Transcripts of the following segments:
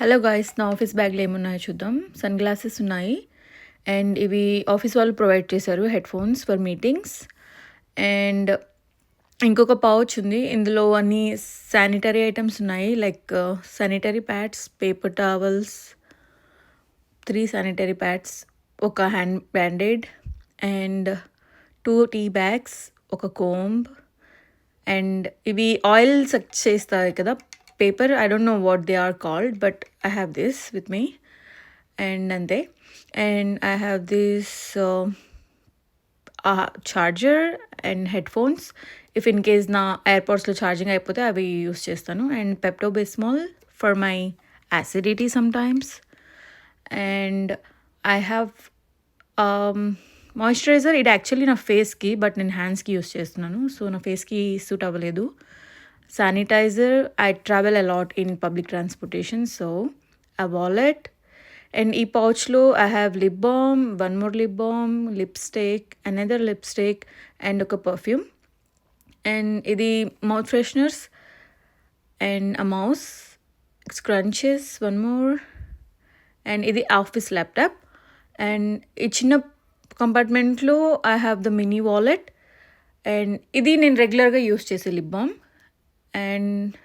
Hello guys, నా office బ్యాగ్లో ఏమున్నాయో చూద్దాం. సన్ గ్లాసెస్ ఉన్నాయి అండ్ ఇవి ఆఫీస్ వాళ్ళు ప్రొవైడ్ చేశారు. Headphones for meetings and ఇంకొక పౌచ్ ఉంది. ఇందులో అన్ని శానిటరీ ఐటమ్స్ ఉన్నాయి, like sanitary pads, paper towels, 3 sanitary pads, ఒక hand bandaid and 2 tea bags, ఒక కోంబ్ అండ్ ఇవి ఆయిల్ సక్ చేస్తాయి కదా paper. I don't know what they are called, but I have this with me. And I have this charger and headphones. If in case na AirPods lo charging అయిపోతే అవి use చేస్తాను. And Pepto-Bismol for my acidity sometimes. And I have moisturiser. ఇది actually నా ఫేస్కి, but నేను హ్యాండ్స్కి use చేస్తున్నాను, so నా ఫేస్కి సూట్ అవ్వలేదు. Sanitizer, I travel a lot in public transportation, so a wallet. And e pouch lo I have lip balm, one more lip balm, lipstick, another lipstick and oka perfume. And idi mouth fresheners and a mouse, scrunches, one more, and idi office laptop. And ee chinna compartment lo I have the mini wallet, and idi nen regular ga use chese lip balm and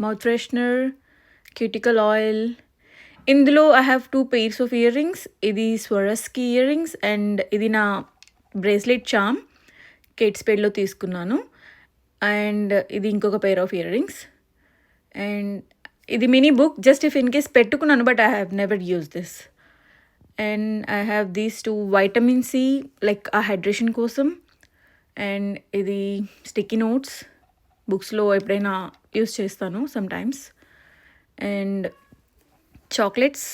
mouth freshener, cuticle oil. ఇందులో I have 2 pairs of earrings. ఇది Swarovski earrings and ఇది నా bracelet చామ్ Kate స్పేడ్లో తీసుకున్నాను. And ఇది ఇంకొక pair of earrings and ఇది mini book, just if in case పెట్టుకున్నాను, but I have never use this. And I have these 2 vitamin C, like a hydration కోసం. And ఇది sticky notes, బుక్స్లో ఎప్పుడైనా use చేస్తాను sometimes. And chocolates,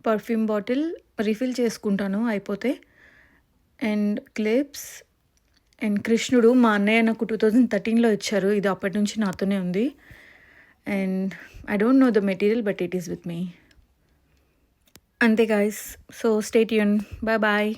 perfume bottle refill చేసుకుంటాను అయిపోతే. And clips and కృష్ణుడు మా అన్నయ్య నాకు 2013లో ఇచ్చారు. ఇది అప్పటి నుంచి నాతోనే ఉంది. And I don't know the material, but it is with me. అంతే guys, so stay tune. Bye bye.